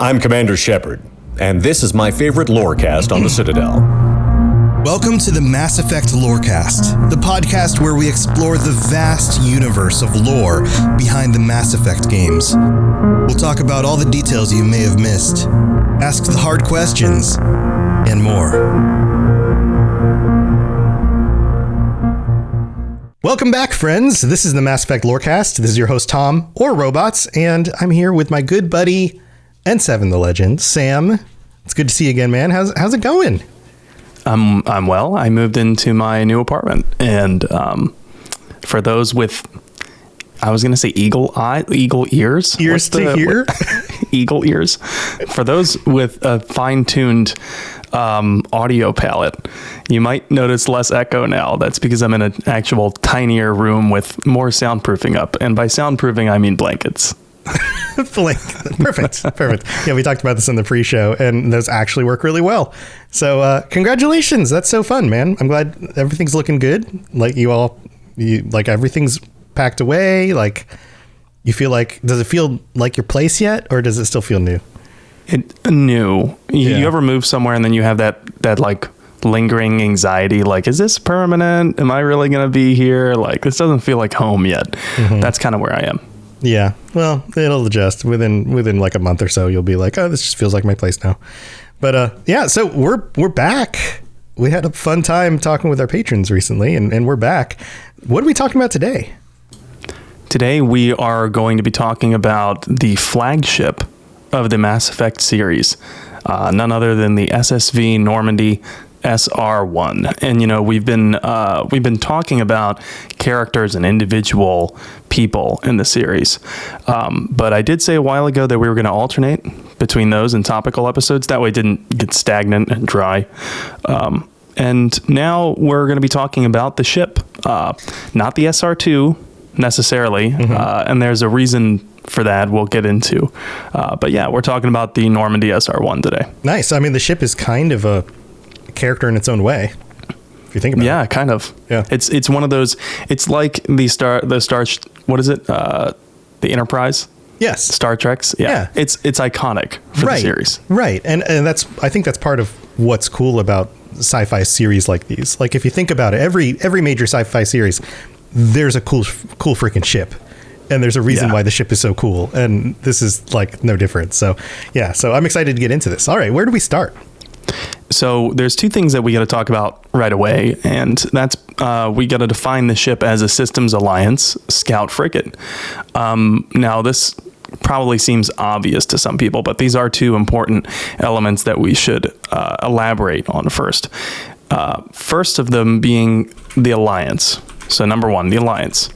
I'm Commander Shepard, and this is my favorite lorecast on the Citadel. Welcome to the Mass Effect Lorecast, the podcast where we explore the vast universe of lore behind the Mass Effect games. We'll talk about all the details you may have missed, ask the hard questions, and more. Welcome back, friends. This is the Mass Effect Lorecast. This is your host, Tom, or Robots, and I'm here with my good buddy and Seven the Legend, Sam. It's good to see you again, man. How's it going? I'm well. I moved into my new apartment, and for those with, I was going to say eagle ears. Ears to hear? Eagle ears. For those with a fine-tuned audio palette, you might notice less echo now. That's because I'm in an actual tinier room with more soundproofing up. And by soundproofing, I mean blankets. Perfect. Yeah, we talked about this in the pre-show, and those actually work really well. So congratulations. That's so fun, man. I'm glad everything's looking good. Like like everything's packed away. Like you feel like, does it feel like your place yet, or does it still feel new? New. You ever move somewhere and then you have that like lingering anxiety, like, is this permanent? Am I really going to be here? Like, this doesn't feel like home yet. Mm-hmm. That's kind of where I am. Yeah. Well, it'll adjust within like a month or so. You'll be like, oh, this just feels like my place now. But yeah, so we're back. We had a fun time talking with our patrons recently, and we're back. What are we talking about today? Today we are going to be talking about the flagship of the Mass Effect series, none other than the SSV Normandy SR1. And, you know, we've been talking about characters and individual people in the series. But I did say a while ago that we were going to alternate between those and topical episodes. That way it didn't get stagnant and dry. And now we're going to be talking about the ship, not the SR2 necessarily. Mm-hmm. And there's a reason for that we'll get into. But yeah, we're talking about the Normandy SR1 today. Nice. I mean, the ship is kind of a character in its own way, if you think about it. Yeah, kind of. Yeah. It's one of those, it's like the star, what is it? The Enterprise? Yes. Star Trek's. Yeah. It's iconic for the series. Right. And I think that's part of what's cool about sci-fi series like these. Like, if you think about it, every major sci-fi series, there's a cool freaking ship. And there's a reason why the ship is so cool. And this is like no different. So yeah, so I'm excited to get into this. All right, where do we start? So there's two things that we got to talk about right away. And that's we got to define the ship as a Systems Alliance Scout Frigate. Now this probably seems obvious to some people, but these are two important elements that we should elaborate on first. First of them being the Alliance. So number one, the Alliance.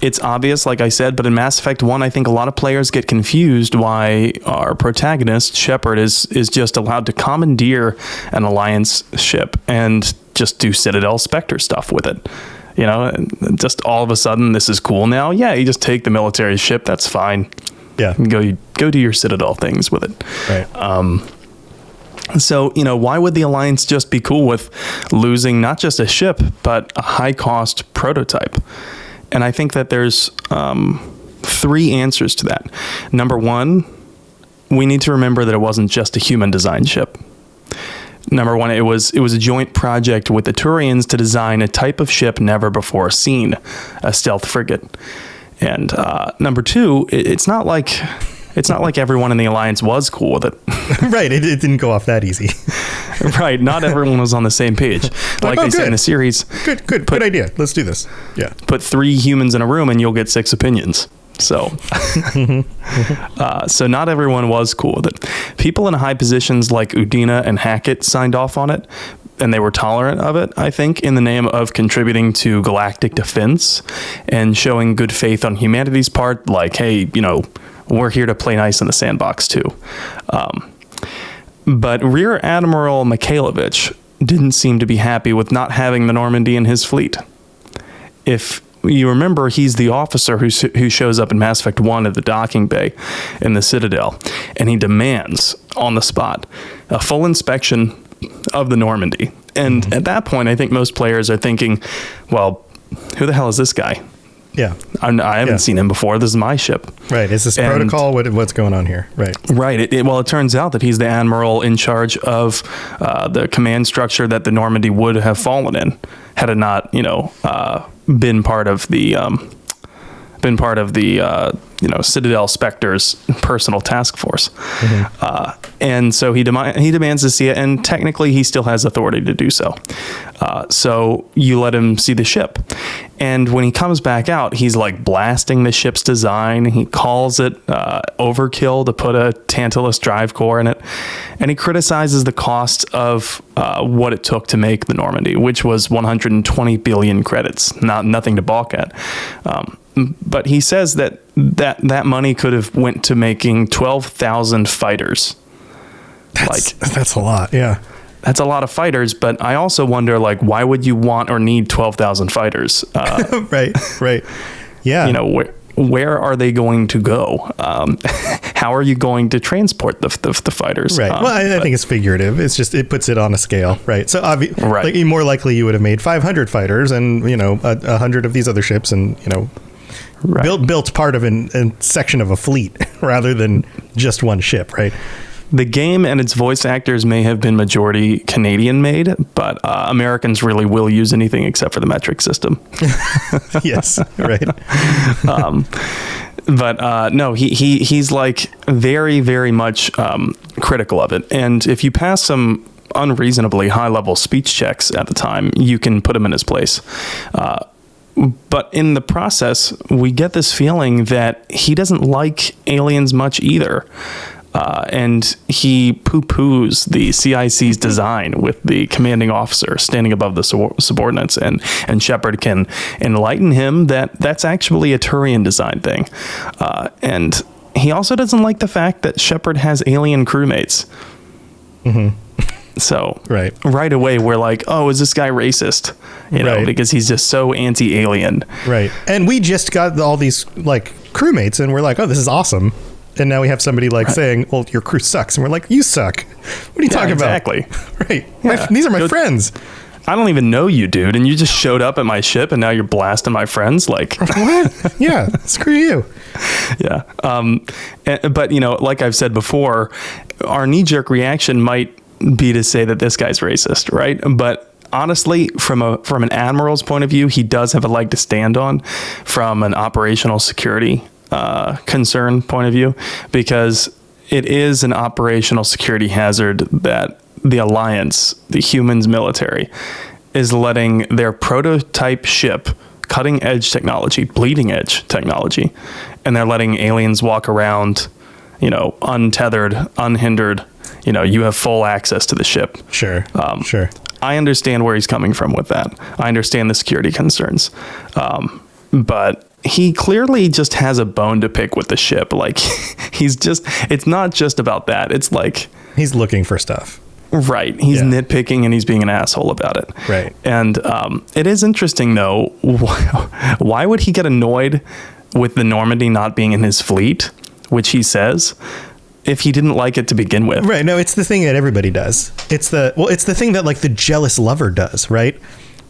It's obvious, like I said, but in Mass Effect 1, I think a lot of players get confused why our protagonist, Shepard, is just allowed to commandeer an Alliance ship and just do Citadel Spectre stuff with it. You know, and just all of a sudden, this is cool now. Yeah, you just take the military ship, that's fine. Yeah. Go do your Citadel things with it. Right. So, you know, why would the Alliance just be cool with losing not just a ship, but a high-cost prototype? And I think that there's three answers to that. Number one, we need to remember that it wasn't just a human-designed ship. Number one, it was a joint project with the Turians to design a type of ship never before seen, a stealth frigate. And number two, it's not like everyone in the Alliance was cool with it. Right, it didn't go off that ezy. Right, not everyone was on the same page. Like they say in the series. Good idea. Let's do this. Yeah. Put 3 humans in a room and you'll get 6 opinions. So, so not everyone was cool with it. People in high positions like Udina and Hackett signed off on it, and they were tolerant of it, I think, in the name of contributing to galactic defense and showing good faith on humanity's part. Like, hey, you know, we're here to play nice in the sandbox too. But Rear Admiral Mikhailovich didn't seem to be happy with not having the Normandy in his fleet. If you remember, he's the officer who shows up in Mass Effect 1 at the docking bay in the Citadel, and he demands on the spot a full inspection of the Normandy. And at that point, I think most players are thinking, well, who the hell is this guy? Yeah. I haven't seen him before. This is my ship. Right. Is this protocol? What's going on here? Right. Right. Well, it turns out that he's the admiral in charge of the command structure that the Normandy would have fallen in had it not, been part of the Citadel Spectre's personal task force. And so he demands to see it, and technically he still has authority to do so. So you let him see the ship. And when he comes back out, he's like blasting the ship's design. He calls it overkill to put a Tantalus drive core in it. And he criticizes the cost of what it took to make the Normandy, which was 120 billion credits, nothing to balk at. But he says that money could have went to making 12,000 fighters. That's a lot. Yeah. That's a lot of fighters, but I also wonder, why would you want or need 12,000 fighters? Right. Yeah. Where are they going to go? How are you going to transport the fighters? Right. Well, I think it's figurative. It's just, it puts it on a scale, right? So more likely you would have made 500 fighters and, 100 of these other ships and, built part of a section of a fleet rather than just one ship, right? The game and its voice actors may have been majority Canadian made, but Americans really will use anything except for the metric system. Yes, right. But no, he's very, very much critical of it. And if you pass some unreasonably high level speech checks at the time, you can put him in his place. But in the process, we get this feeling that he doesn't like aliens much either. And he poo-poos the CIC's design with the commanding officer standing above the subordinates, and Shepard can enlighten him that that's actually a Turian design thing. And he also doesn't like the fact that Shepard has alien crewmates. So right away we're like, oh, is this guy racist? Because he's just so anti-alien. Right. And we just got all these crewmates and we're like, oh, this is awesome. And now we have somebody saying, well, your crew sucks. And we're like, you suck. What are you talking exactly. about? Right. Yeah. These are my friends. I don't even know you, dude. And you just showed up at my ship and now you're blasting my friends. What? Yeah. Screw you. Yeah. But, like I've said before, our knee-jerk reaction might be to say that this guy's racist, right? But honestly, from an admiral's point of view, he does have a leg to stand on from an operational security concern point of view, because it is an operational security hazard that the Alliance, the humans military, is letting their prototype ship, cutting edge technology, bleeding edge technology, and they're letting aliens walk around, untethered, unhindered. You have full access to the ship. Sure. I understand where he's coming from with that. I understand the security concerns. But he clearly just has a bone to pick with the ship. It's not just about that. It's he's looking for stuff. Right. He's nitpicking and he's being an asshole about it. Right. And it is interesting, though. Why would he get annoyed with the Normandy not being in his fleet, which he says, if he didn't like it to begin with? Right. No, it's the thing that everybody does. It's the thing that the jealous lover does, right?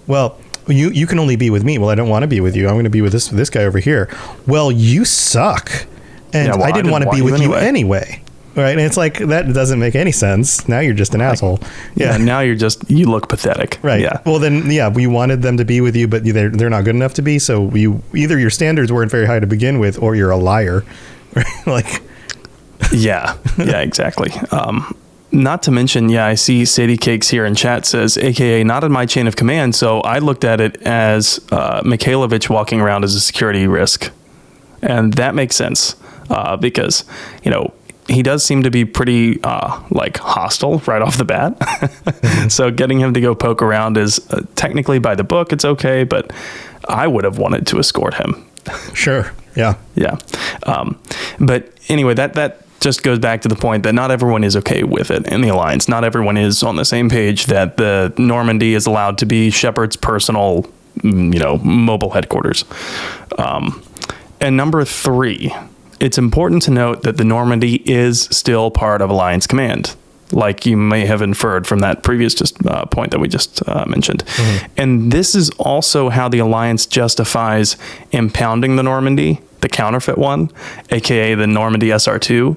Well, you can only be with me. Well, I don't want to be with you. I'm going to be with this guy over here. Well, you suck. And I didn't want to be with you anyway. Right. And it's that doesn't make any sense. Now you're just an asshole. Yeah. Now you look pathetic. Right. Yeah. Well, then, we wanted them to be with you, but they're not good enough to be. So either your standards weren't very high to begin with, or you're a liar. Yeah, exactly. Not to mention, I see Sadie Cakes here in chat says, AKA not in my chain of command. So I looked at it as Mikhailovich walking around as a security risk. And that makes sense because, he does seem to be pretty hostile right off the bat. So getting him to go poke around is technically by the book. It's okay. But I would have wanted to escort him. Sure. Yeah. Yeah. But anyway, that just goes back to the point that not everyone is okay with it in the Alliance. Not everyone is on the same page that the Normandy is allowed to be Shepard's personal, mobile headquarters. And number 3, it's important to note that the Normandy is still part of Alliance Command. like you may have inferred from that previous point that we just mentioned. And this is also how the Alliance justifies impounding the Normandy, the counterfeit one, aka the Normandy SR2,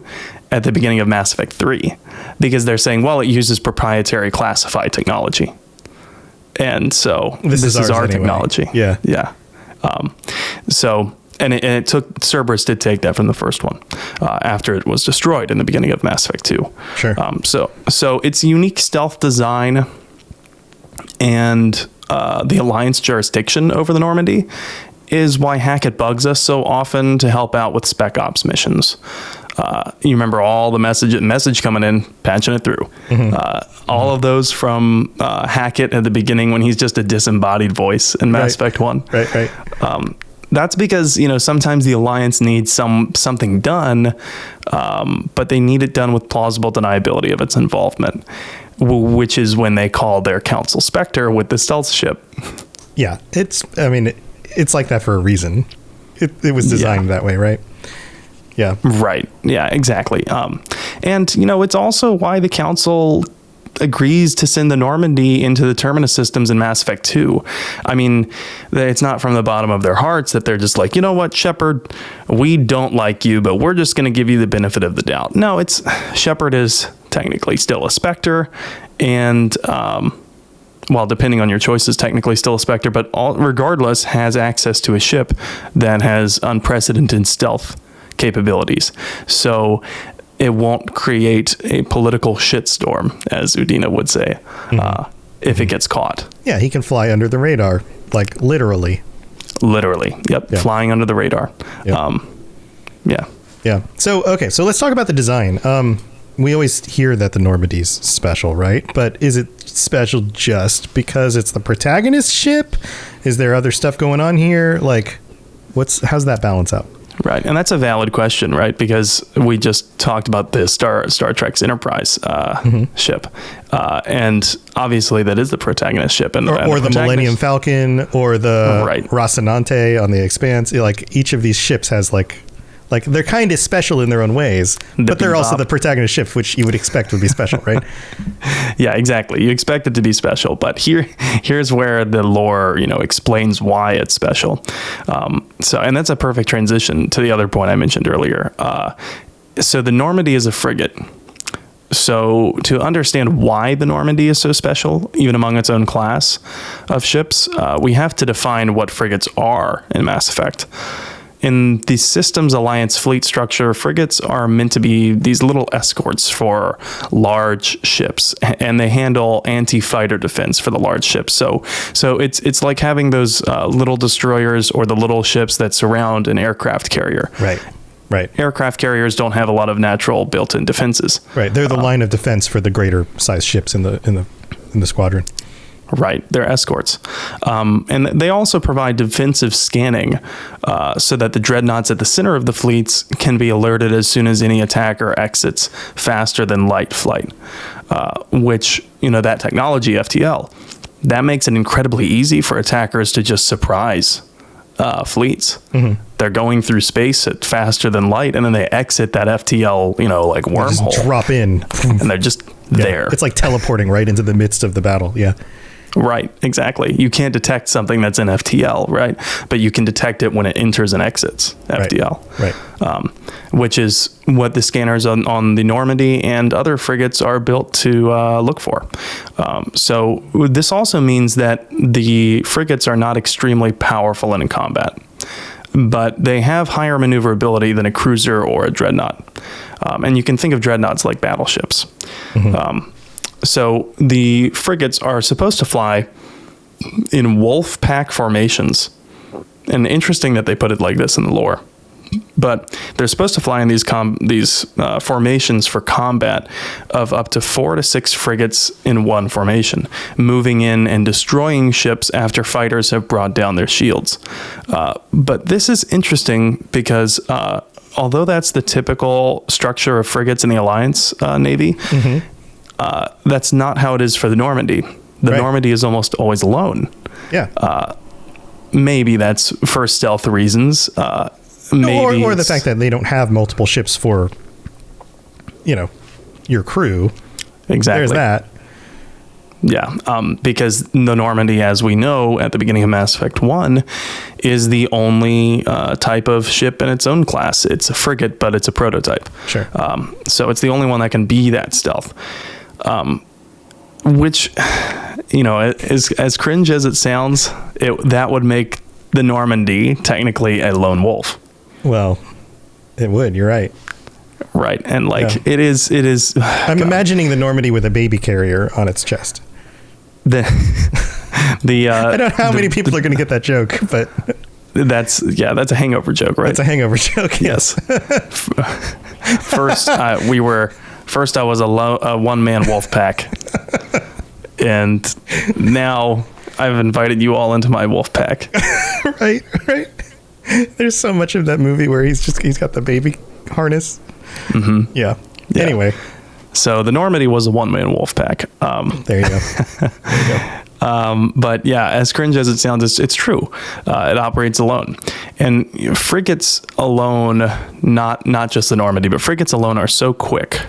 at the beginning of Mass Effect 3, because they're saying, well, it uses proprietary classified technology. And so this is our anyway. Technology. Yeah. Yeah. And it took, Cerberus did take that from the first one after it was destroyed in the beginning of Mass Effect 2. Sure. So its unique stealth design and the Alliance jurisdiction over the Normandy is why Hackett bugs us so often to help out with Spec Ops missions. You remember all the message coming in, patching it through. All of those from Hackett at the beginning when he's just a disembodied voice in Mass Effect 1. Right. That's because, sometimes the Alliance needs something done, but they need it done with plausible deniability of its involvement, which is when they call their Council Spectre with the stealth ship. Yeah, it's like that for a reason. It was designed that way, right? Yeah. Right. Yeah, exactly. And, it's also why the Council agrees to send the Normandy into the Terminus systems in Mass Effect 2. I mean, it's not from the bottom of their hearts that they're just like, you know what, Shepard, we don't like you, but we're just going to give you the benefit of the doubt. No, Shepard is technically still a Spectre, and well, depending on your choices, technically still a Spectre, but regardless has access to a ship that has unprecedented stealth capabilities. So it won't create a political shitstorm, as Udina would say, if it gets caught. Yeah, he can fly under the radar, like literally. Literally, yep, yeah. Flying under the radar. Yep. Yeah. So let's talk about the design. We always hear that the Normandy's special, right? But is it special just because it's the protagonist ship? Is there other stuff going on here? Like, how's that balance out? Right, and that's a valid question, right? Because we just talked about the Star Trek's Enterprise ship, and obviously that is the protagonist ship, and or the Millennium Falcon, or the Rocinante on the Expanse. Like each of these ships has like they're kind of special in their own ways, but they're also the protagonist ship, which you would expect would be special, right? Yeah, exactly. You expect it to be special, but here's where the lore, explains why it's special. And that's a perfect transition to the other point I mentioned earlier. So the Normandy is a frigate. So to understand why the Normandy is so special, even among its own class of ships, we have to define what frigates are in Mass Effect. In the Systems Alliance fleet structure, frigates are meant to be these little escorts for large ships, and they handle anti-fighter defense for the large ships. So it's like having those little destroyers or the little ships that surround an aircraft carrier. Right. Aircraft carriers don't have a lot of natural built-in defenses. Right. They're the line of defense for the greater size ships in the squadron. Right, they're escorts. And they also provide defensive scanning so that the dreadnoughts at the center of the fleets can be alerted as soon as any attacker exits faster than light flight, which, that technology, FTL, that makes it incredibly easy for attackers to just surprise fleets. They're going through space at faster than light, and then they exit that FTL, like wormhole. Just drop in. And they're just there. It's like teleporting right into the midst of the battle, yeah. Right, exactly. You can't detect something that's in FTL, right? But you can detect it when it enters and exits FTL. Right. Which is what the scanners on the Normandy and other frigates are built to look for. So this also means that the frigates are not extremely powerful in combat, but they have higher maneuverability than a cruiser or a dreadnought. And you can think of dreadnoughts like battleships. So the frigates are supposed to fly in wolf pack formations. And interesting that they put it like this in the lore. But they're supposed to fly in these formations for combat of up to 4 to 6 frigates in one formation, moving in and destroying ships after fighters have brought down their shields. But this is interesting because although that's the typical structure of frigates in the Alliance Navy, that's not how it is for the Normandy. The Normandy is almost always alone. Yeah. Maybe that's for stealth reasons. Maybe or the fact that they don't have multiple ships for, your crew. Exactly. There's that. Yeah, because the Normandy, as we know at the beginning of Mass Effect 1, is the only type of ship in its own class. It's a frigate, but it's a prototype. Sure. So it's the only one that can be that stealth. Which, as cringe as it sounds, that would make the Normandy technically a lone wolf. Well, it would. You're right. Right. And it is. I'm imagining the Normandy with a baby carrier on its chest. I don't know how many people are going to get that joke, but that's a hangover joke, right? It's a hangover joke. Yes. First, I was a one-man wolf pack, and now I've invited you all into my wolf pack. Right. There's so much of that movie where he's got the baby harness. Mm-hmm. Yeah. Anyway. So the Normandy was a one-man wolf pack. There you go. But yeah, as cringe as it sounds, it's true. It operates alone. And frigates alone, not just the Normandy, but frigates alone are so quick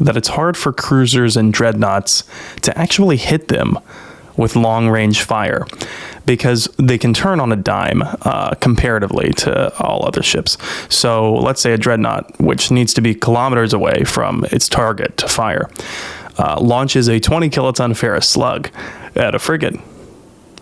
that it's hard for cruisers and dreadnoughts to actually hit them with long-range fire, because they can turn on a dime comparatively to all other ships. So let's say a dreadnought, which needs to be kilometers away from its target to fire, launches a 20 kiloton ferrous slug at a frigate.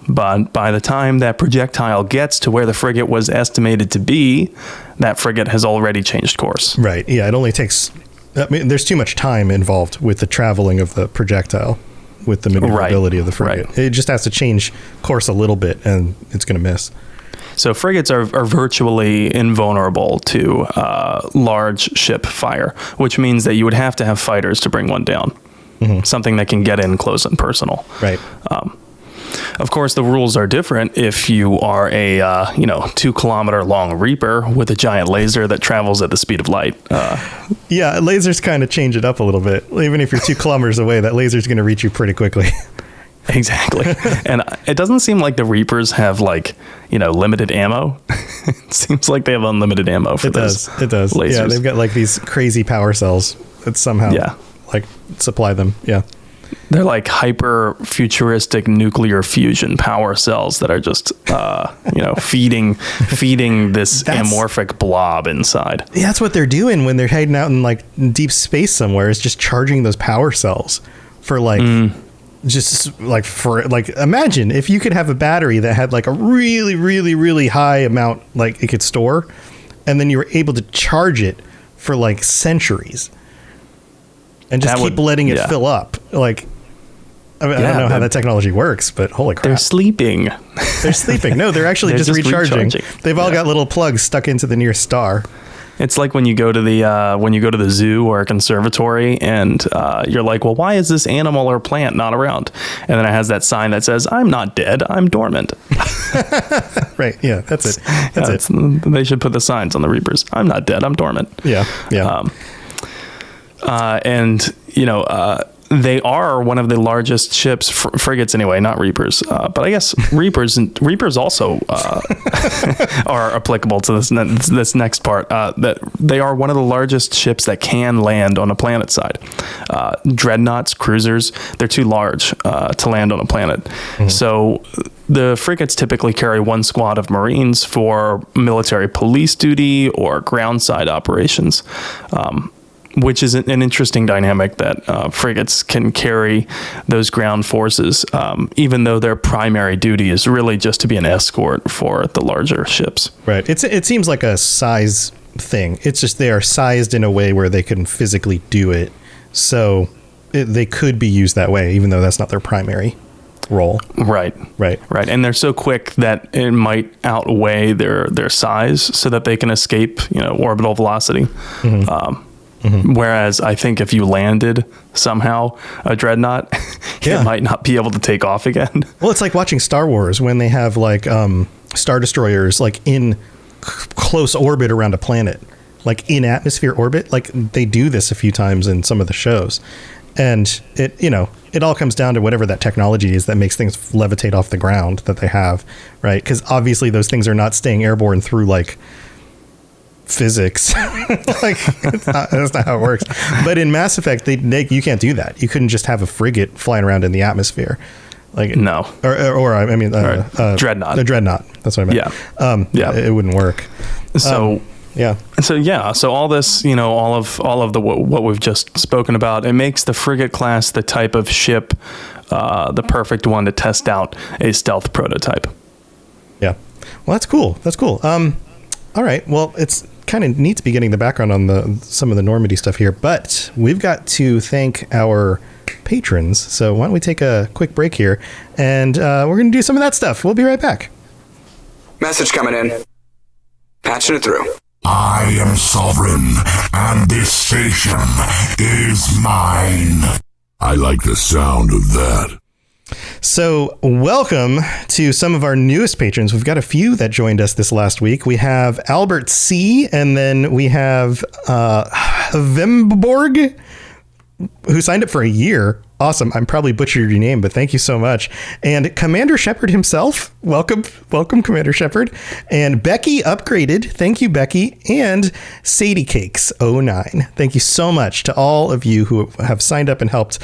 But by the time that projectile gets to where the frigate was estimated to be, that frigate has already changed course. Right. Yeah, it only takes... there's too much time involved with the traveling of the projectile, with the maneuverability of the frigate. Right. It just has to change course a little bit, and it's going to miss. So frigates are virtually invulnerable to large ship fire, which means that you would have to have fighters to bring one down. Mm-hmm. Something that can get in close and personal. Right. Of course, the rules are different if you are a 2 kilometer long Reaper with a giant laser that travels at the speed of light. Yeah, lasers kind of change it up a little bit. Even if you're 2 kilometers away, that laser's going to reach you pretty quickly. Exactly. And it doesn't seem like the Reapers have limited ammo. It seems like they have unlimited ammo for those. It does. Lasers. Yeah, they've got these crazy power cells that somehow supply them. Yeah. They're like hyper futuristic nuclear fusion power cells that are just, feeding this amorphic blob inside. Yeah, that's what they're doing when they're hiding out in deep space somewhere, is just charging those power cells for imagine if you could have a battery that had a really, really, really high amount, it could store, and then you were able to charge it for centuries. And just keep letting it fill up. I don't know how that technology works, but holy crap. They're sleeping. No, they're actually just recharging. They've all got little plugs stuck into the nearest star. It's like when you go to the zoo or a conservatory and you're like, well, why is this animal or plant not around? And then it has that sign that says, I'm not dead, I'm dormant. Right. Yeah, that's it. That's it. They should put the signs on the Reapers. I'm not dead, I'm dormant. Yeah. They are one of the largest ships, frigates anyway, not Reapers. But I guess Reapers also are applicable to this next part. That they are one of the largest ships that can land on a planet side. Dreadnoughts, cruisers, they're too large to land on a planet. Mm-hmm. So the frigates typically carry one squad of Marines for military police duty or ground side operations. Which is an interesting dynamic that frigates can carry those ground forces, even though their primary duty is really just to be an escort for the larger ships. Right. It seems like a size thing. It's just they are sized in a way where they can physically do it. So they could be used that way, even though that's not their primary role. Right. And they're so quick that it might outweigh their size so that they can escape, orbital velocity. Mm-hmm. Mm-hmm. Whereas I think if you landed somehow a dreadnought, it might not be able to take off again. Well, it's like watching Star Wars when they have Star Destroyers in close orbit around a planet, in atmosphere orbit. They do this a few times in some of the shows. And it all comes down to whatever that technology is that makes things levitate off the ground that they have, right? Because obviously those things are not staying airborne through physics. Like that's not how it works. But in Mass Effect, you can't do that. You couldn't just have a frigate flying around in the atmosphere. Like no, or I mean, dreadnought. The dreadnought. That's what I meant. Yeah, it wouldn't work. So. So all this, all of the what we've just spoken about, it makes the frigate class the type of ship, the perfect one to test out a stealth prototype. Yeah, well, that's cool. All right, well, it's kind of neat to be getting the background on some of the Normandy stuff here, but we've got to thank our patrons. So why don't we take a quick break here, and we're going to do some of that stuff. We'll be right back. Message coming in. Patching it through. I am sovereign, and this station is mine. I like the sound of that. So welcome to some of our newest patrons. We've got a few that joined us this last week. We have Albert C, and then we have Vimborg, who signed up for a year. Awesome. I'm probably butchered your name, but thank you so much. And Commander Shepard himself. Welcome, Commander Shepard. And Becky upgraded. Thank you, Becky. And Sadie Cakes 09. Thank you so much to all of you who have signed up and helped.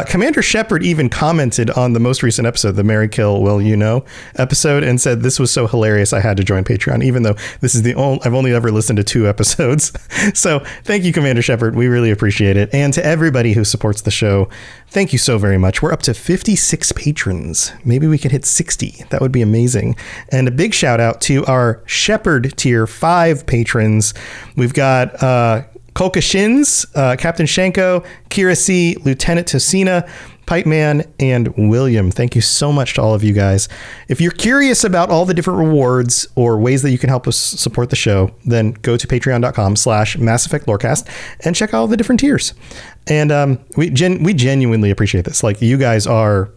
Commander Shepard even commented on the most recent episode, the Marry Kill Will You Know episode, and said this was so hilarious I had to join Patreon, even though this is I've only ever listened to 2 episodes. So thank you, Commander Shepard. We really appreciate it. And to everybody who supports the show, thank you so very much. We're up to 56 patrons. Maybe we could hit 60. That would be amazing. And a big shout out to our Shepherd Tier 5 patrons. We've got Kolka Shins, Captain Shanko, Kira C, Lieutenant Tosina, Pipe Man, and William. Thank you so much to all of you guys. If you're curious about all the different rewards or ways that you can help us support the show, then go to patreon.com/Mass Effect Lorecast and check out all the different tiers. And we genuinely appreciate this. Like, you guys are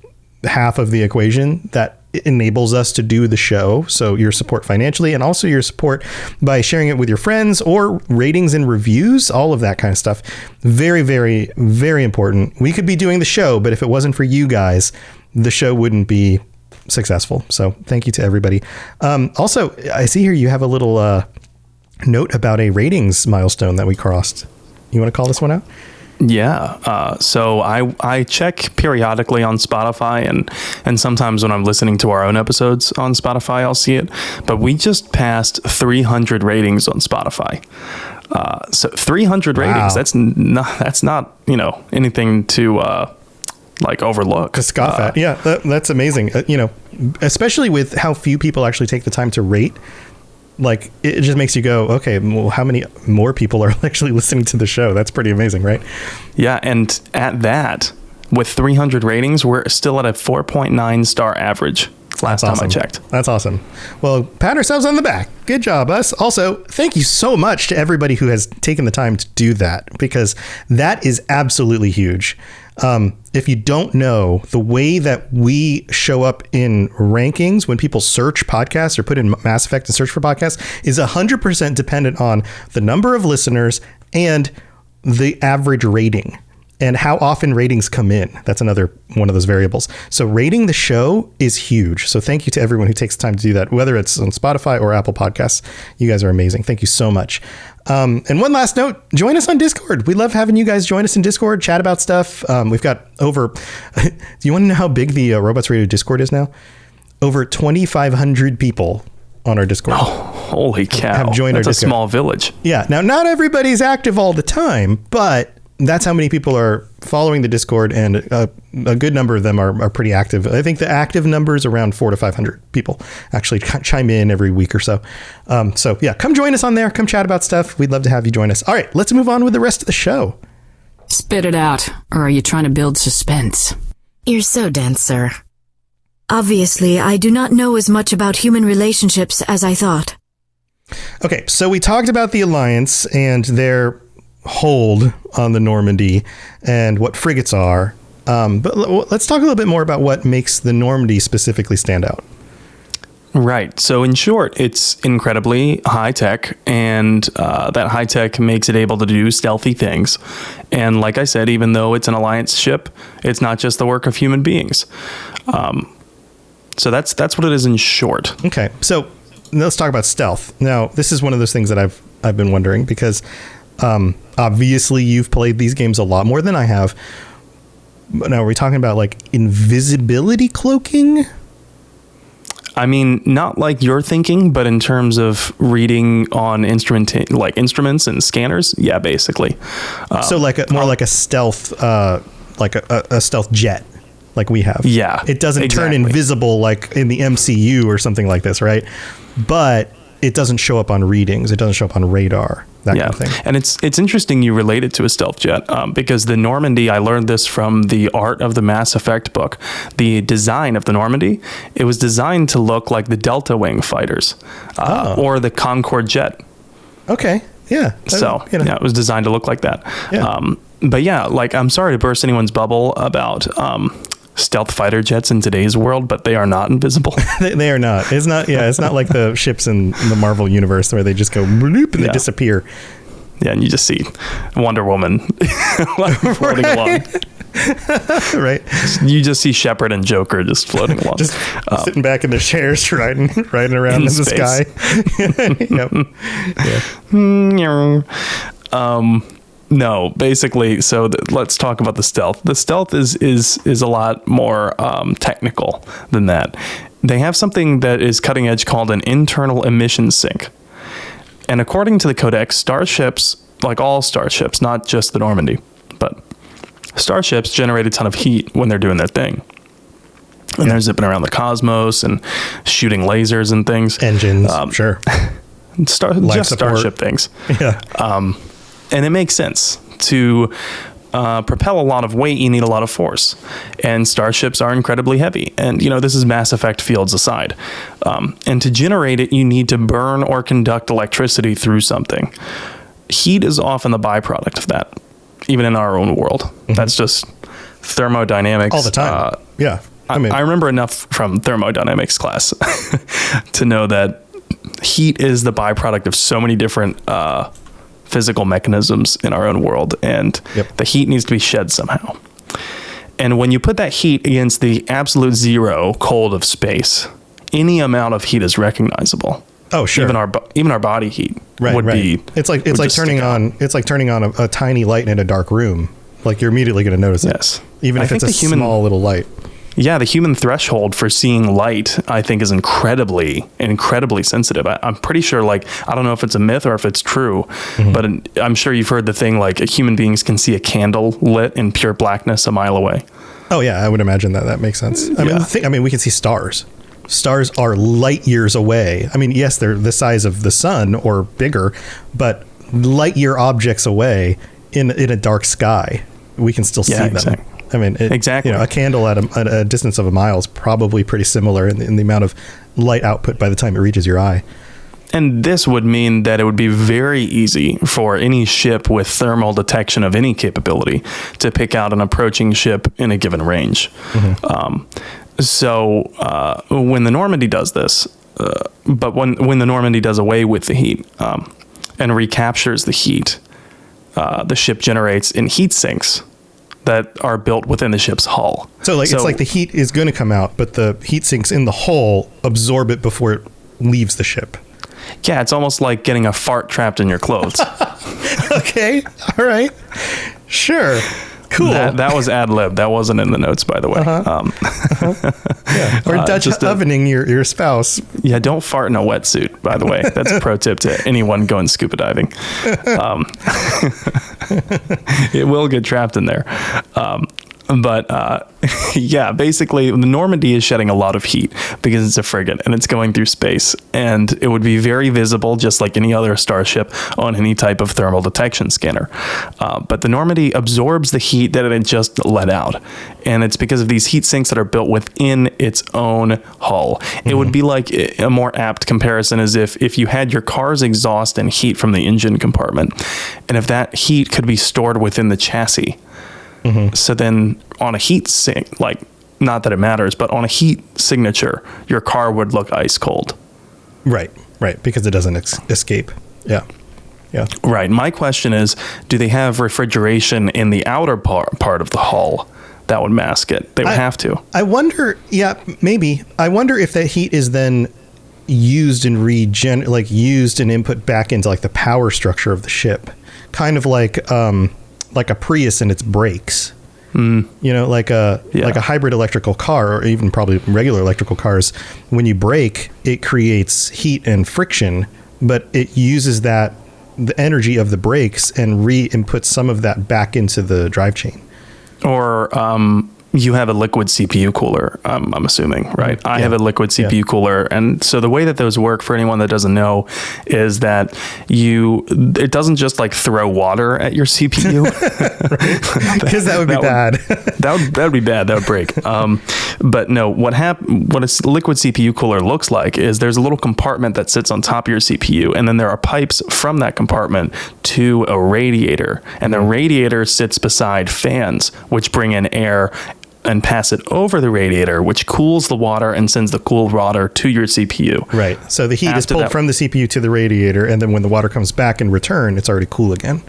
half of the equation that enables us to do the show. So your support financially, and also your support by sharing it with your friends, or ratings and reviews, all of that kind of stuff. Very, very, very important. We could be doing the show, but if it wasn't for you guys, the show wouldn't be successful. So thank you to everybody. Also, I see here you have a little note about a ratings milestone that we crossed. You want to call this one out? Yeah. So I check periodically on Spotify, and sometimes when I'm listening to our own episodes on Spotify, I'll see it. But we just passed 300 ratings on Spotify. So 300 ratings. That's not anything to like overlook, to scoff at. Yeah, that's amazing. Especially with how few people actually take the time to rate. Like, it just makes you go, okay, well, how many more people are actually listening to the show? That's pretty amazing, right? Yeah, and at that, with 300 ratings, we're still at a 4.9 star average. Last time I checked. That's awesome. Well, pat ourselves on the back. Good job, us. Also, thank you so much to everybody who has taken the time to do that, because that is absolutely huge. If you don't know, the way that we show up in rankings when people search podcasts or put in Mass Effect and search for podcasts is 100% dependent on the number of listeners and the average rating, and how often ratings come in. That's another one of those variables. So rating the show is huge. So thank you to everyone who takes the time to do that, whether it's on Spotify or Apple Podcasts. You guys are amazing. Thank you so much. And one last note, join us on Discord. We love having you guys join us in Discord, chat about stuff. We've got over, do you want to know how big the Robots Radio Discord is now? Over 2,500 people on our Discord. Oh, holy cow. Have joined That's our a Discord. small village. Yeah. Now, not everybody's active all the time, but that's how many people are following the Discord, and a good number of them are pretty active. I think the active number is around 400 to 500 people actually chime in every week or so. So yeah, come join us on there. Come chat about stuff. We'd love to have you join us. All right, let's move on with the rest of the show. Spit it out, or are you trying to build suspense? You're so dense, sir. Obviously, I do not know as much about human relationships as I thought. Okay, so we talked about the Alliance and their hold on the Normandy and what frigates are. But let's talk a little bit more about what makes the Normandy specifically stand out. Right. So in short, it's incredibly high tech, and that high tech makes it able to do stealthy things. And like I said, even though it's an Alliance ship, it's not just the work of human beings. So that's what it is in short. Okay. So let's talk about stealth. Now, this is one of those things that I've I've been wondering because obviously you've played these games a lot more than I have. Now, are we talking about like invisibility cloaking? I mean, not like you're thinking, but in terms of reading on instruments and scanners, yeah, basically. So like more like a stealth, like a stealth jet, like we have. Yeah, it doesn't turn invisible like in the MCU or something like this, right? But it doesn't show up on readings. It doesn't show up on radar. That kind of thing. And it's interesting you relate it to a stealth jet because the Normandy, I learned this from the Art of the Mass Effect book. The design of the Normandy, it was designed to look like the Delta Wing fighters or the Concorde jet. Okay. Yeah. So yeah, it was designed to look like that. Yeah. But yeah, like I'm sorry to burst anyone's bubble about stealth fighter jets in today's world, but they are not invisible. They are not. It's not. Yeah, it's not like the ships in the Marvel universe where they just go bloop and they disappear. Yeah, and you just see Wonder Woman floating along. Right. You just see Shepard and Joker just floating along, just sitting back in their chairs, riding around in the sky. Yep. No, basically, so let's talk about the stealth. The stealth is a lot more technical than that. They have something that is cutting edge called an internal emission sink. And according to the Codex, starships, like all starships, not just the Normandy, but starships generate a ton of heat when they're doing their thing. And they're zipping around the cosmos and shooting lasers and things. Engines, sure. Just starship things. Yeah. And it makes sense. To propel a lot of weight, you need a lot of force. And starships are incredibly heavy. And, this is Mass Effect fields aside. And to generate it, you need to burn or conduct electricity through something. Heat is often the byproduct of that, even in our own world. Mm-hmm. That's just thermodynamics. All the time. Yeah. I remember enough from thermodynamics class to know that heat is the byproduct of so many different physical mechanisms in our own world, and the heat needs to be shed somehow. And when you put that heat against the absolute zero cold of space, any amount of heat is recognizable. Oh, sure. Even our body heat would be. It's like turning on a tiny light in a dark room. Like you're immediately going to notice it, even if it's a small little light. Yeah, the human threshold for seeing light, I think, is incredibly sensitive. I'm pretty sure, I don't know if it's a myth or if it's true, but I'm sure you've heard the thing, human beings can see a candle lit in pure blackness a mile away. Oh, yeah, I would imagine that makes sense. I mean, we can see stars. Stars are light years away. I mean, yes, they're the size of the sun or bigger, but light year objects away in a dark sky, we can still see them. Exactly. I mean, a candle at a distance of a mile is probably pretty similar in the amount of light output by the time it reaches your eye. And this would mean that it would be very easy for any ship with thermal detection of any capability to pick out an approaching ship in a given range. So when the Normandy does this, but when the Normandy does away with the heat and recaptures the heat, the ship generates in heat sinks that are built within the ship's hull. So it's like the heat is going to come out, but the heat sinks in the hull absorb it before it leaves the ship. Yeah, it's almost like getting a fart trapped in your clothes. Okay. All right. Sure. Cool. That was ad lib. That wasn't in the notes, by the way. Yeah. Or Dutch ovening your spouse. Yeah, don't fart in a wetsuit, by the way. That's a pro tip to anyone going scuba diving. It will get trapped in there. But basically the Normandy is shedding a lot of heat because it's a frigate and it's going through space, and it would be very visible just like any other starship on any type of thermal detection scanner. But the Normandy absorbs the heat that it had just let out, and it's because of these heat sinks that are built within its own hull. It would be like a more apt comparison as if you had your car's exhaust and heat from the engine compartment, and if that heat could be stored within the chassis. So then on a heat sink, not that it matters, but on a heat signature, your car would look ice cold. Right, because it doesn't escape. Yeah. Right. My question is, do they have refrigeration in the outer part of the hull that would mask it? They would have to. I wonder, maybe. I wonder if that heat is then used and used and input back into like the power structure of the ship, kind of like a Prius and its brakes. You know, like a hybrid electrical car, or even probably regular electrical cars. When you brake, it creates heat and friction, but it uses the energy of the brakes and re-inputs some of that back into the drive chain. Or you have a liquid CPU cooler, I'm assuming, right? I have a liquid CPU cooler. And so the way that those work, for anyone that doesn't know, is that it doesn't just like throw water at your CPU. Because that would be bad. That would be bad. That would break. But no, what a liquid CPU cooler looks like is there's a little compartment that sits on top of your CPU, and then there are pipes from that compartment to a radiator, and the radiator sits beside fans, which bring in air and pass it over the radiator, which cools the water and sends the cooled water to your CPU. Right. So the heat is pulled from the CPU to the radiator, and then when the water comes back in return, it's already cool again.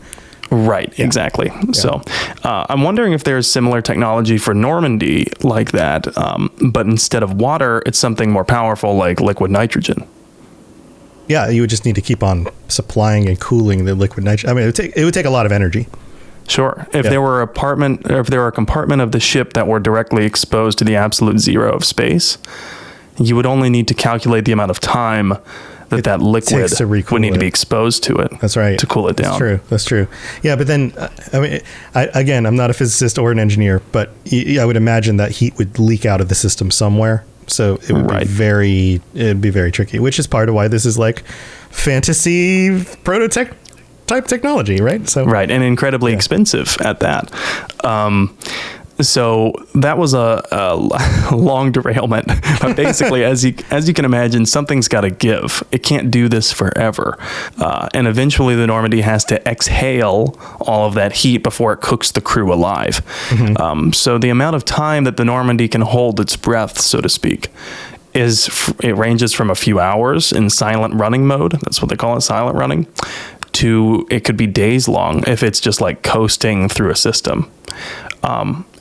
Right, exactly. Yeah. So I'm wondering if there's similar technology for Normandy like that, but instead of water, it's something more powerful like liquid nitrogen. Yeah, you would just need to keep on supplying and cooling the liquid nitrogen. I mean, it would take a lot of energy. Sure. If there were a compartment of the ship that were directly exposed to the absolute zero of space, you would only need to calculate the amount of time that liquid would need to be exposed to it. That's right. To cool it down. That's true. Yeah, but then, I mean, again, I'm not a physicist or an engineer, but I would imagine that heat would leak out of the system somewhere. So it would it'd be very tricky, which is part of why this is like fantasy prototype type technology, right? So right, and incredibly expensive at that. So that was a long derailment. But basically, as you can imagine, something's got to give. It can't do this forever. And eventually the Normandy has to exhale all of that heat before it cooks the crew alive. So the amount of time that the Normandy can hold its breath, so to speak, it ranges from a few hours in silent running mode. That's what they call it, silent running. To it could be days long if it's just like coasting through a system.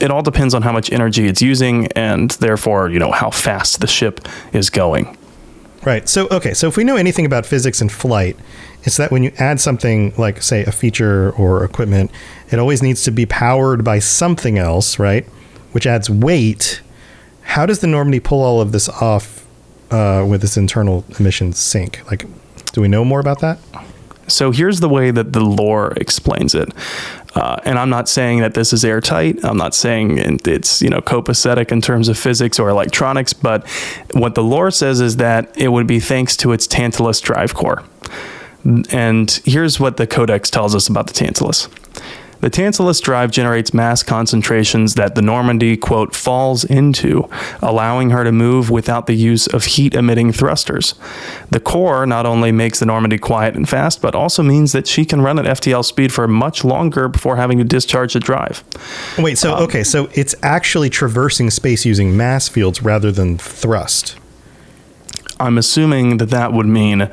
It all depends on how much energy it's using and therefore, how fast the ship is going. Right. So if we know anything about physics and flight, it's that when you add something like, say, a feature or equipment, it always needs to be powered by something else, right? Which adds weight. How does the Normandy pull all of this off with this internal emissions sink? Like, do we know more about that? So here's the way that the lore explains it. And I'm not saying that this is airtight. I'm not saying it's, copacetic in terms of physics or electronics. But what the lore says is that it would be thanks to its Tantalus drive core. And here's what the Codex tells us about the Tantalus. The Tantalus drive generates mass concentrations that the Normandy, quote, falls into, allowing her to move without the use of heat-emitting thrusters. The core not only makes the Normandy quiet and fast, but also means that she can run at FTL speed for much longer before having to discharge the drive. Wait, so it's actually traversing space using mass fields rather than thrust. I'm assuming that would mean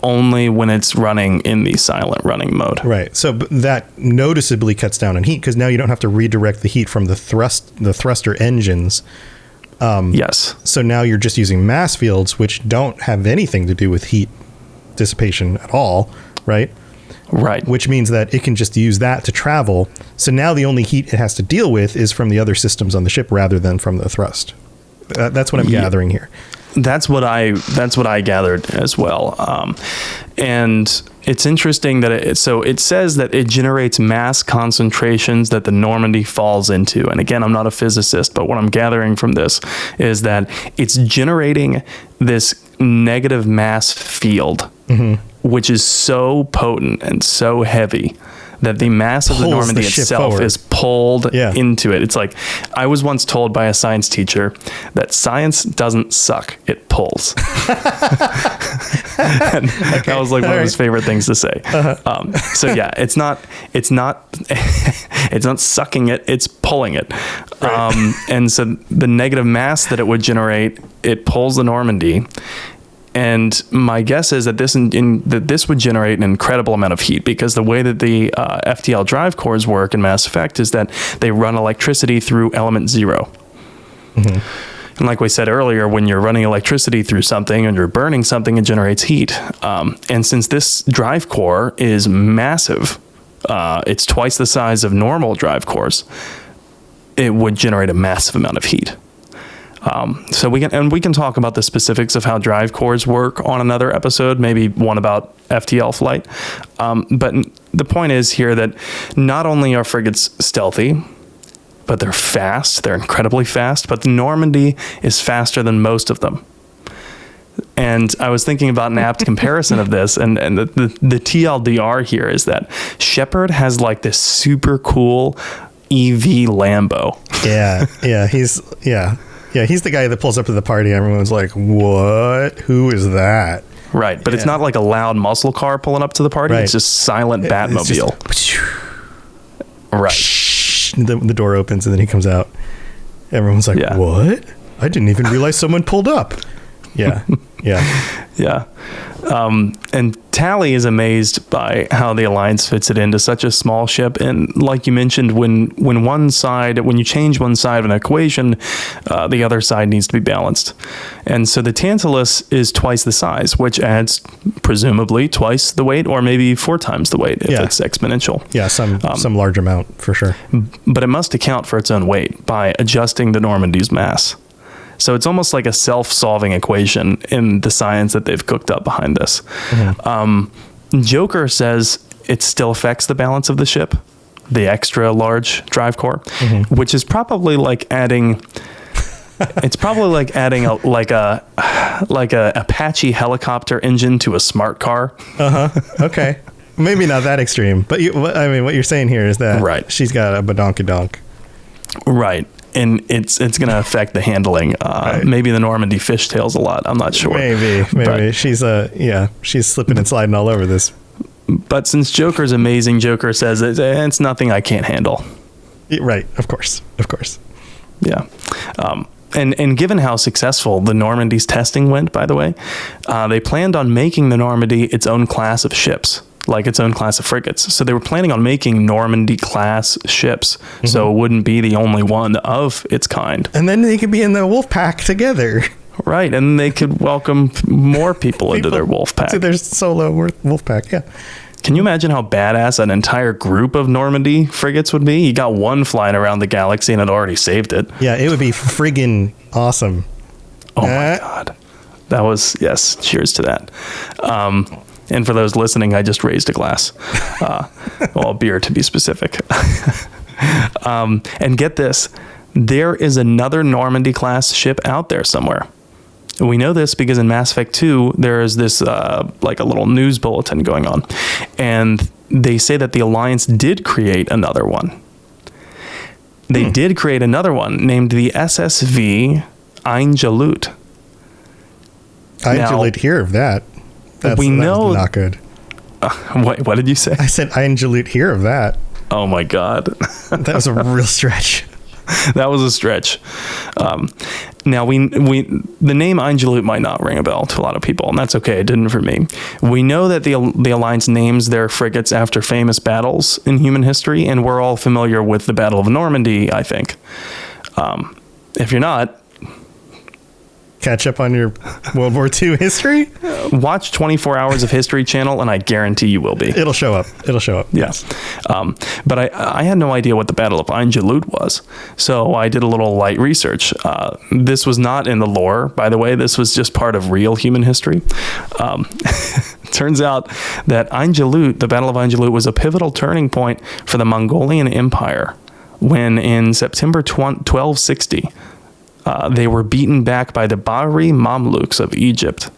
only when it's running in the silent running mode. Right. So that noticeably cuts down on heat because now you don't have to redirect the heat from the thruster engines. Yes. So now you're just using mass fields, which don't have anything to do with heat dissipation at all, right? Right. Which means that it can just use that to travel. So now the only heat it has to deal with is from the other systems on the ship rather than from the thrust. That's what I'm gathering here. That's what I gathered as well. And it's interesting that it says that it generates mass concentrations that the Normandy falls into. And again, I'm not a physicist, but what I'm gathering from this is that it's generating this negative mass field, which is so potent and so heavy that the mass of the Normandy itself is pulled into it. It's like, I was once told by a science teacher that science doesn't suck, it pulls. And that was like one of his favorite things to say. So yeah, it's not sucking it, it's pulling it. Right. And so the negative mass that it would generate, it pulls the Normandy. And my guess is that this would generate an incredible amount of heat because the way that the FTL drive cores work in Mass Effect is that they run electricity through element 0. And like we said earlier, when you're running electricity through something and you're burning something, it generates heat. And since this drive core is massive, it's twice the size of normal drive cores, it would generate a massive amount of heat. So we can talk about the specifics of how drive cores work on another episode, maybe one about FTL flight. But the point is here that not only are frigates stealthy, but they're fast. They're incredibly fast. But the Normandy is faster than most of them. And I was thinking about an apt comparison of this, and the TLDR here is that Shepard has like this super cool EV Lambo. He's the guy that pulls up to the party. Everyone's like, "What? Who is that?" Right, but it's not like a loud muscle car pulling up to the party. Right. It's just silent Batmobile. Right. The door opens and then he comes out. Everyone's like, "What? I didn't even realize someone pulled up." Yeah. And Tally is amazed by how the Alliance fits it into such a small ship. And like you mentioned, when you change one side of an equation, the other side needs to be balanced. And so the Tantalus is twice the size, which adds presumably twice the weight, or maybe 4 times the weight if it's exponential. Yeah, some large amount for sure. But it must account for its own weight by adjusting the Normandy's mass. So it's almost like a self-solving equation in the science that they've cooked up behind this. Mm-hmm. Joker says it still affects the balance of the ship, the extra large drive core, which is probably like adding. It's probably like adding a Apache helicopter engine to a smart car. Okay. Maybe not that extreme, but what you're saying here is that she's got a badonkadonk. Right. And it's going to affect the handling. Maybe the Normandy fishtails a lot. I'm not sure. Maybe but she's slipping and sliding all over this. But since Joker's amazing, Joker says it's nothing I can't handle. Right. Of course. Yeah. And given how successful the Normandy's testing went, by the way, they planned on making the Normandy its own class of ships, like its own class of frigates. So they were planning on making Normandy class ships, so it wouldn't be the only one of its kind. And then they could be in the wolf pack together. Right, and they could welcome more people into their wolf pack. To their solo wolf pack, yeah. Can you imagine how badass an entire group of Normandy frigates would be? You got one flying around the galaxy and it already saved it. Yeah, it would be friggin' awesome. Oh my God. That was, cheers to that. And for those listening, I just raised a glass. Well, beer to be specific. And get this, there is another Normandy class ship out there somewhere. We know this because in Mass Effect 2, there is this like a little news bulletin going on. And they say that the Alliance did create another one. They did create another one named the SSV Einjalut. Einjalut, hear of that. That's not good. What did you say? I said Einjalut, hear of that. Oh my God. That was a real stretch. That was a stretch. Now the name Einjalut might not ring a bell to a lot of people, and that's okay. It didn't for me. We know that the Alliance names their frigates after famous battles in human history, and we're all familiar with the Battle of Normandy, I think. If you're not, catch up on your World War II history. Watch 24 Hours of History Channel, and I guarantee you will be. It'll show up. Yeah. But I had no idea what the Battle of Einjalut was. So I did a little light research. This was not in the lore, by the way. This was just part of real human history. Turns out that the Battle of Einjalut was a pivotal turning point for the Mongolian Empire when in September 1260, they were beaten back by the Bahri Mamluks of Egypt.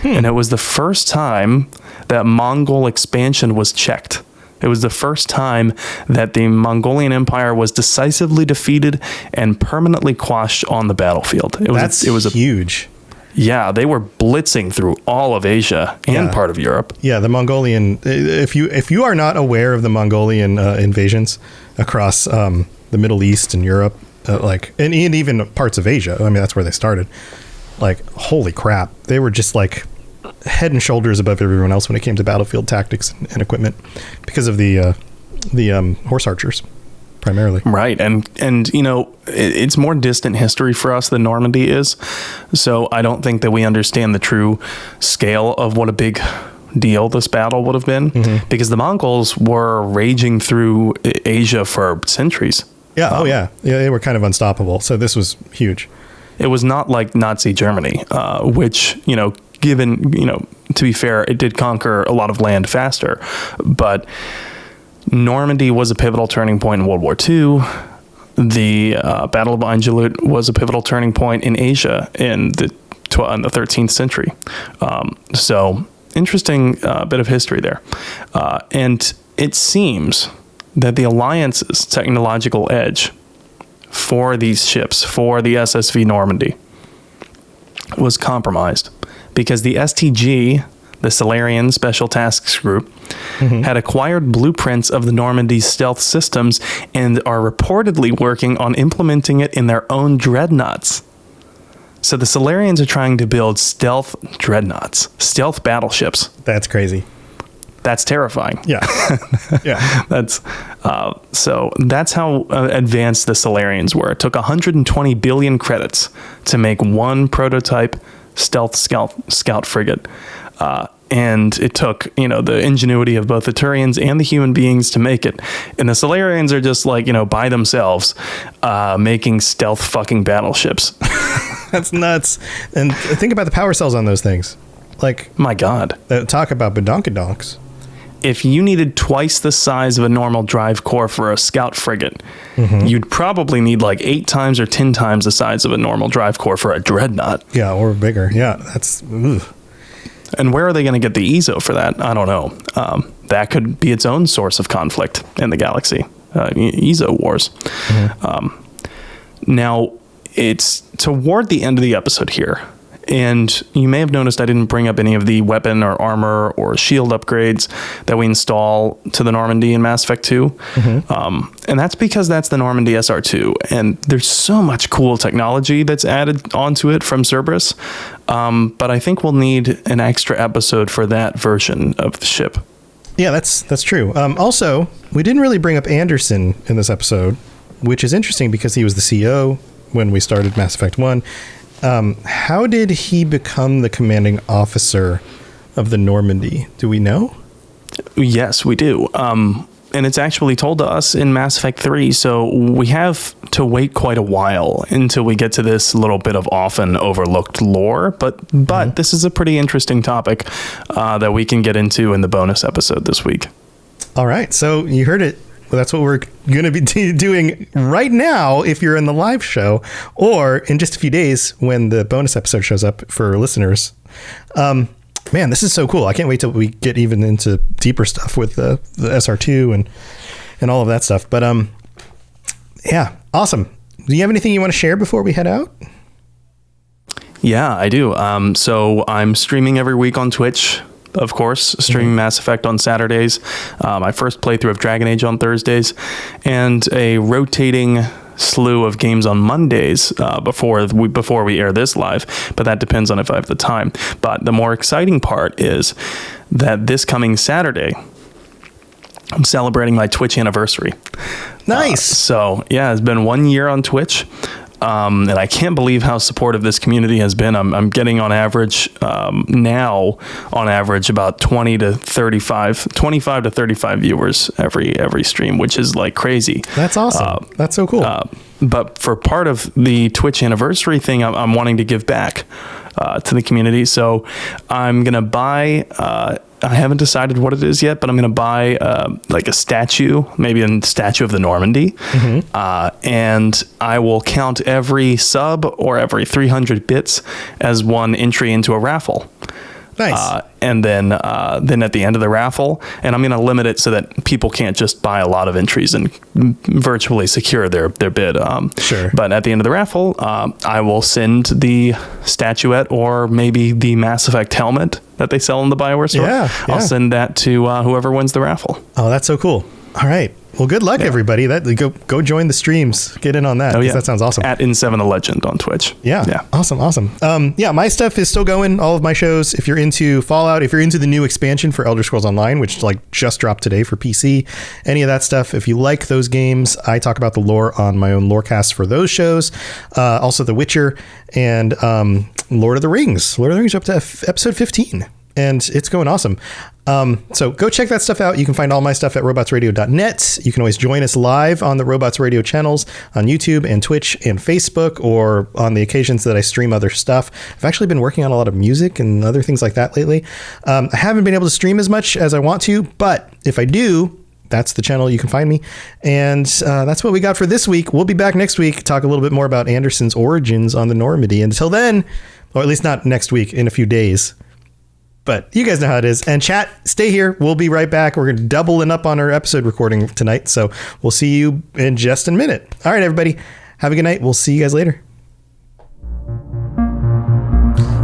And it was the first time that Mongol expansion was checked. It was the first time that the Mongolian Empire was decisively defeated and permanently quashed on the battlefield. It was huge. Yeah, they were blitzing through all of Asia and part of Europe. Yeah, the Mongolian. If you are not aware of the Mongolian invasions across the Middle East and Europe, and even parts of Asia. I mean, that's where they started. Like, holy crap. They were just like head and shoulders above everyone else when it came to battlefield tactics and equipment because of the horse archers. primarily. Right. And you know, it's more distant history for us than Normandy is. So I don't think that we understand the true scale of what a big deal this battle would have been, because the Mongols were raging through Asia for centuries. Yeah. Yeah, they were kind of unstoppable. So this was huge. It was not like Nazi Germany, which, you know, given, you know, to be fair, it did conquer a lot of land faster, but Normandy was a pivotal turning point in World War II. The Battle of Angelut was a pivotal turning point in Asia in the 13th century. So interesting bit of history there. And it seems that the Alliance's technological edge for these ships, for the SSV Normandy, was compromised because the STG, the Solarian Special Tasks Group, had acquired blueprints of the Normandy's stealth systems and are reportedly working on implementing it in their own dreadnoughts. So the Solarians are trying to build stealth dreadnoughts, stealth battleships. That's crazy. That's terrifying. Yeah. Yeah. That's so that's how advanced the Solarians were. It took 120 billion credits to make one prototype stealth scout frigate. And it took, you know, the ingenuity of both the Turians and the human beings to make it. And the Solarians are just like, you know, by themselves, making stealth fucking battleships. That's nuts. And think about the power cells on those things. Like, my God. Talk about badonkadonks. If you needed twice the size of a normal drive core for a scout frigate, you'd probably need like 8 times or 10 times the size of a normal drive core for a dreadnought. Yeah, or bigger. Yeah, that's... Ugh. And where are they going to get the EZO for that? I don't know. That could be its own source of conflict in the galaxy. EZO wars. Now, it's toward the end of the episode here. And you may have noticed I didn't bring up any of the weapon or armor or shield upgrades that we install to the Normandy in Mass Effect 2. And that's because that's the Normandy SR2. And there's so much cool technology that's added onto it from Cerberus. But I think we'll need an extra episode for that version of the ship. Yeah, that's true. Also, we didn't really bring up Anderson in this episode, which is interesting because he was the CEO when we started Mass Effect 1. How did he become the commanding officer of the Normandy? Do we know? Yes, we do. And it's actually told to us in Mass Effect 3, so we have to wait quite a while until we get to this little bit of often overlooked lore. But this is a pretty interesting topic that we can get into in the bonus episode this week. All right, so you heard it. Well, that's what we're going to be doing right now if you're in the live show, or in just a few days when the bonus episode shows up for listeners. Man, this is so cool. I can't wait till we get even into deeper stuff with the SR2 and all of that stuff. But yeah, awesome. Do you have anything you want to share before we head out? Yeah, I do. So I'm streaming every week on Twitch. Of course, streaming Mass Effect on Saturdays, my first playthrough of Dragon Age on Thursdays, and a rotating slew of games on Mondays before we air this live, but that depends on if I have the time. But the more exciting part is that this coming Saturday, I'm celebrating my Twitch anniversary. Nice. So yeah, it's been 1 year on Twitch. And I can't believe how supportive this community has been. I'm getting on average now about 25 to 35 viewers every stream, which is like crazy. That's awesome. That's so cool. But for part of the Twitch anniversary thing, I'm wanting to give back to the community. So I'm going to buy, I haven't decided what it is yet, but I'm going to buy like a statue, maybe a statue of the Normandy. And I will count every sub or every 300 bits as one entry into a raffle. Nice. And then at the end of the raffle, and I'm going to limit it so that people can't just buy a lot of entries and virtually secure their bid. Sure. But at the end of the raffle, I will send the statuette or maybe the Mass Effect helmet that they sell in the BioWare store. Yeah. I'll send that to whoever wins the raffle. Oh, that's so cool. All right. Well, good luck, everybody. Go join the streams. Get in on that. Oh, yeah. That sounds awesome. At In7TheLegend on Twitch. Yeah. Awesome. Yeah, my stuff is still going. All of my shows. If you're into Fallout, if you're into the new expansion for Elder Scrolls Online, which just dropped today for PC, any of that stuff, if you like those games, I talk about the lore on my own lorecast for those shows. Also The Witcher and Lord of the Rings. Lord of the Rings up to episode 15. And it's going awesome. So go check that stuff out. You can find all my stuff at robotsradio.net. You can always join us live on the Robots Radio channels on YouTube and Twitch and Facebook, or on the occasions that I stream other stuff. I've actually been working on a lot of music and other things like that lately. I haven't been able to stream as much as I want to, but if I do, that's the channel you can find me. And that's what we got for this week. We'll be back next week, talk a little bit more about Anderson's origins on the Normandy. Until then, or at least not next week, in a few days. But you guys know how it is. And chat, stay here. We'll be right back. We're doubling up on our episode recording tonight. So we'll see you in just a minute. All right, everybody. Have a good night. We'll see you guys later.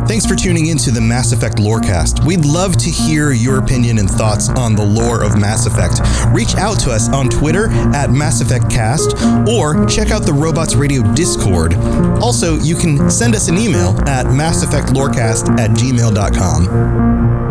Thanks for tuning into the Mass Effect Lorecast. We'd love to hear your opinion and thoughts on the lore of Mass Effect. Reach out to us on Twitter at Mass Effect Cast, or check out the Robots Radio Discord. Also, you can send us an email at masseffectlorecast@gmail.com.